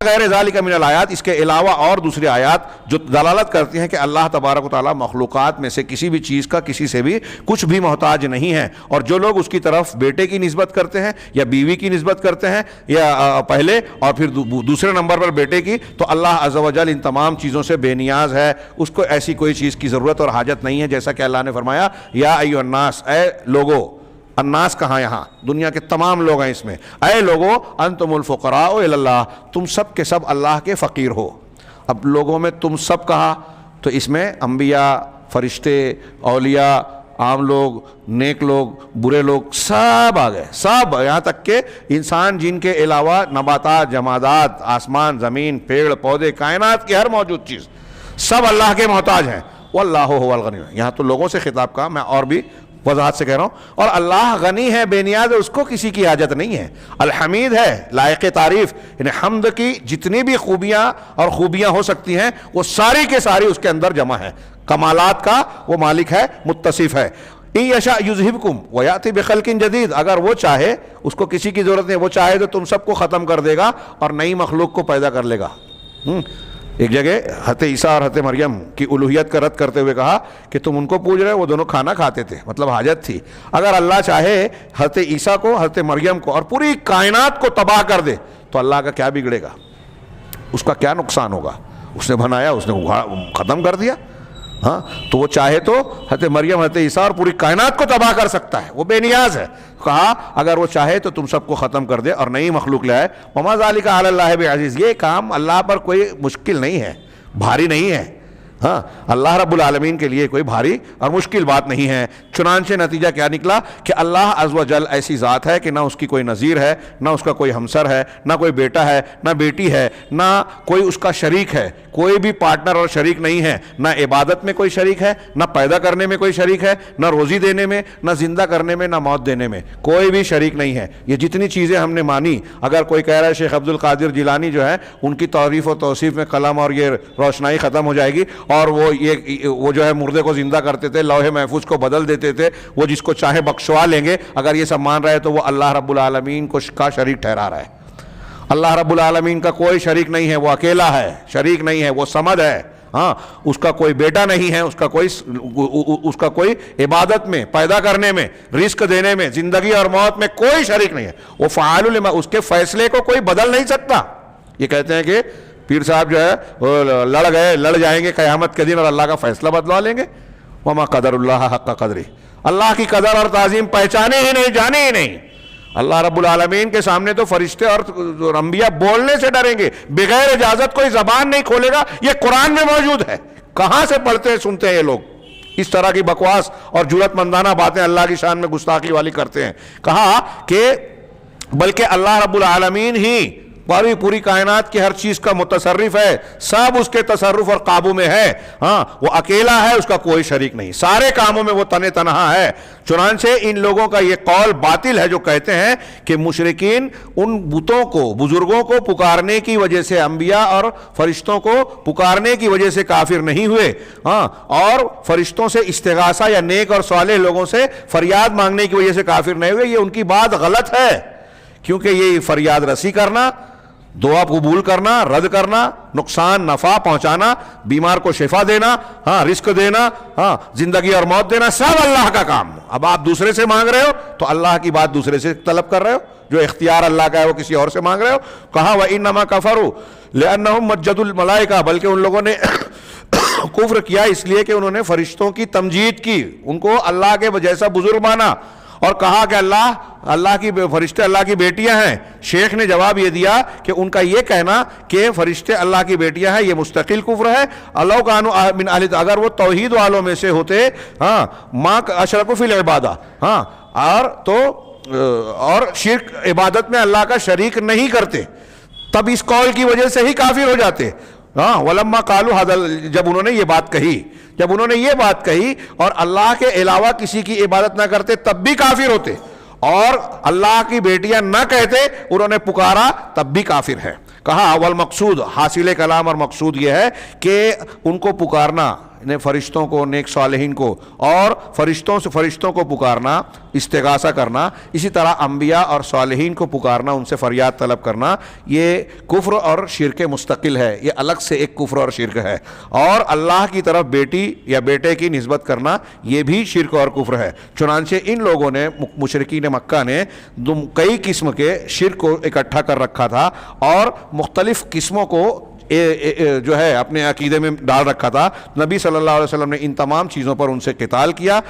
غیر ذالک من الآیات، اس کے علاوہ اور دوسری آیات جو دلالت کرتی ہیں کہ اللہ تبارک و تعالیٰ مخلوقات میں سے کسی بھی چیز کا کسی سے بھی کچھ بھی محتاج نہیں ہے۔ اور جو لوگ اس کی طرف بیٹے کی نسبت کرتے ہیں یا بیوی کی نسبت کرتے ہیں یا پہلے اور پھر دوسرے نمبر پر بیٹے کی، تو اللہ عز و جل ان تمام چیزوں سے بے نیاز ہے، اس کو ایسی کوئی چیز کی ضرورت اور حاجت نہیں ہے، جیسا کہ اللہ نے فرمایا یا ایھا الناس، اے لوگو۔ الناس کہاں؟ یہاں دنیا کے تمام لوگ ہیں اس میں۔ اے لوگو انتم الفقراء الی اللہ، تم سب کے سب اللہ کے فقیر ہو۔ اب لوگوں میں تم سب کہا تو اس میں انبیاء، فرشتے، اولیاء، عام لوگ، نیک لوگ، برے لوگ سب آ گئے، سب، یہاں تک کہ انسان جن کے علاوہ نباتات، جمادات، آسمان، زمین، پیڑ پودے، کائنات کی ہر موجود چیز سب اللہ کے محتاج ہیں۔ واللہ هو الغنی، یہاں تو لوگوں سے خطاب کہا، میں اور بھی وضاحت سے کہہ رہا ہوں۔ اور اللہ غنی ہے، بے نیاز ہے، اس کو کسی کی حاجت نہیں ہے۔ الحمید ہے، لائق تعریف، یعنی حمد کی جتنی بھی خوبیاں اور خوبیاں ہو سکتی ہیں وہ ساری کے ساری اس کے اندر جمع ہے۔ کمالات کا وہ مالک ہے، متصف ہے۔ ان یشاء یذہبکم ویأتی بخلق جدید، اگر وہ چاہے، اس کو کسی کی ضرورت نہیں، وہ چاہے تو تم سب کو ختم کر دے گا اور نئی مخلوق کو پیدا کر لے گا۔ ایک جگہ حضرت عیسیٰ اور حضرت مریم کی الوہیت کا رد کرتے ہوئے کہا کہ تم ان کو پوچھ رہے ہو، وہ دونوں کھانا کھاتے تھے، مطلب حاجت تھی۔ اگر اللہ چاہے حضرت عیسیٰ کو، حضرت مریم کو اور پوری کائنات کو تباہ کر دے تو اللہ کا کیا بگڑے گا؟ اس کا کیا نقصان ہوگا؟ اس نے بنایا، اس نے ختم کر دیا۔ ہاں تو وہ چاہے تو حضرت مریم، حضرت عیسیٰ اور پوری کائنات کو تباہ کر سکتا ہے، وہ بے نیاز ہے۔ کہا اگر وہ چاہے تو تم سب کو ختم کر دے اور نئی مخلوق لے آئے۔ وما ذالک علی اللہ بعزیز، یہ کام اللہ پر کوئی مشکل نہیں ہے، بھاری نہیں ہے۔ ہاں اللہ رب العالمین کے لیے کوئی بھاری اور مشکل بات نہیں ہے۔ چنانچہ نتیجہ کیا نکلا کہ اللہ عز و جل ایسی ذات ہے کہ نہ اس کی کوئی نظیر ہے، نہ اس کا کوئی ہمسر ہے، نہ کوئی بیٹا ہے، نہ بیٹی ہے، نہ کوئی اس کا شریک ہے، کوئی بھی پارٹنر اور شریک نہیں ہے، نہ عبادت میں کوئی شریک ہے، نہ پیدا کرنے میں کوئی شریک ہے، نہ روزی دینے میں، نہ زندہ کرنے میں، نہ موت دینے میں، کوئی بھی شریک نہیں ہے۔ یہ جتنی چیزیں ہم نے مانی، اگر کوئی کہہ رہا ہے شیخ عبد القادر جیلانی جو ہے ان کی تعریف و توصیف میں قلم اور یہ روشنائی ختم ہو جائے گی، اور وہ جو ہے مردے کو زندہ کرتے تھے، لوح محفوظ کو بدل دیتے تھے، وہ جس کو چاہے بخشوا لیں گے، اگر یہ سب مان رہے تو وہ اللہ رب العالمین کو کا شریک ٹھہرا رہا ہے۔ اللہ رب العالمین کا کوئی شریک نہیں ہے، وہ اکیلا ہے، شریک نہیں ہے، وہ صمد ہے۔ ہاں اس کا کوئی بیٹا نہیں ہے، اس کا کوئی عبادت میں، پیدا کرنے میں، رزق دینے میں، زندگی اور موت میں کوئی شریک نہیں ہے۔ وہ فعال لما، اس کے فیصلے کو کوئی بدل نہیں سکتا۔ یہ کہتے ہیں کہ پیر صاحب جو ہے وہ لڑ جائیں گے قیامت کے دن اور اللہ کا فیصلہ بدلوا لیں گے۔ وما قدر اللہ حق قدری، اللہ کی قدر اور تعظیم پہچانے ہی نہیں، جانے ہی نہیں۔ اللہ رب العالمین کے سامنے تو فرشتے اور انبیاء بولنے سے ڈریں گے، بغیر اجازت کوئی زبان نہیں کھولے گا۔ یہ قرآن میں موجود ہے، کہاں سے پڑھتے ہیں سنتے ہیں یہ لوگ؟ اس طرح کی بکواس اور جرأت مندانہ باتیں اللہ کی شان میں گستاخی والی کرتے ہیں۔ کہا کہ بلکہ اللہ رب العالمین ہی پوری کائنات کی ہر چیز کا متصرف ہے، سب اس کے تصرف اور قابو میں ہے۔ ہاں وہ اکیلا ہے، اس کا کوئی شریک نہیں، سارے کاموں میں وہ تنہا ہے۔ چنانچہ ان لوگوں کا یہ قول باطل ہے جو کہتے ہیں کہ مشرکین ان بتوں کو، بزرگوں کو پکارنے کی وجہ سے، انبیاء اور فرشتوں کو پکارنے کی وجہ سے کافر نہیں ہوئے، ہاں اور فرشتوں سے استغاثہ یا نیک اور صالح لوگوں سے فریاد مانگنے کی وجہ سے کافر نہیں ہوئے۔ یہ ان کی بات غلط ہے، کیونکہ یہ فریاد رسی کرنا، دعا قبول کرنا، رد کرنا، نقصان نفع پہنچانا، بیمار کو شفا دینا، ہاں رزق دینا، ہاں زندگی اور موت دینا، سب اللہ کا کام۔ اب آپ دوسرے سے مانگ رہے ہو تو اللہ کی بات دوسرے سے طلب کر رہے ہو، جو اختیار اللہ کا ہے وہ کسی اور سے مانگ رہے ہو۔ کہا وَإِنَّمَا كَفَرُوا لِأَنَّهُمْ مَجَّدُوا الْمَلَائِكَةَ، بلکہ ان لوگوں نے کفر کیا اس لیے کہ انہوں نے فرشتوں کی تمجید کی، ان کو اللہ کے جیسا بزرگ مانا اور کہا کہ اللہ کی فرشتے اللہ کی بیٹیاں ہیں۔ شیخ نے جواب یہ دیا کہ ان کا یہ کہنا کہ فرشتے اللہ کی بیٹیاں ہیں یہ مستقل کفر ہے۔ لو کانوا من اہل، اگر وہ توحید والوں میں سے ہوتے، ہاں ما اشرکوا فی العبادہ، ہاں اور شرک عبادت میں اللہ کا شریک نہیں کرتے، تب اس قول کی وجہ سے ہی کافر ہو جاتے۔ ہاں ولما قالوا هذا، جب انہوں نے یہ بات کہی اور اللہ کے علاوہ کسی کی عبادت نہ کرتے تب بھی کافر ہوتے، اور اللہ کی بیٹیاں نہ کہتے، انہوں نے پکارا تب بھی کافر ہے۔ کہا والمقصود، حاصل کلام اور مقصود یہ ہے کہ ان کو پکارنا فرشتوں کو، نیک صالحین کو، اور فرشتوں سے فرشتوں کو پکارنا، استغاثہ کرنا، اسی طرح انبیاء اور صالحین کو پکارنا، ان سے فریاد طلب کرنا، یہ کفر اور شرک مستقل ہے، یہ الگ سے ایک کفر اور شرک ہے۔ اور اللہ کی طرف بیٹی یا بیٹے کی نسبت کرنا، یہ بھی شرک اور کفر ہے۔ چنانچہ ان لوگوں نے، مشرکین مکہ نے، کئی قسم کے شرک کو اکٹھا کر رکھا تھا اور مختلف قسموں کو جو ہے اپنے عقیدے میں ڈال رکھا تھا۔ نبی صلی اللہ علیہ وسلم نے ان تمام چیزوں پر ان سے قتال کیا،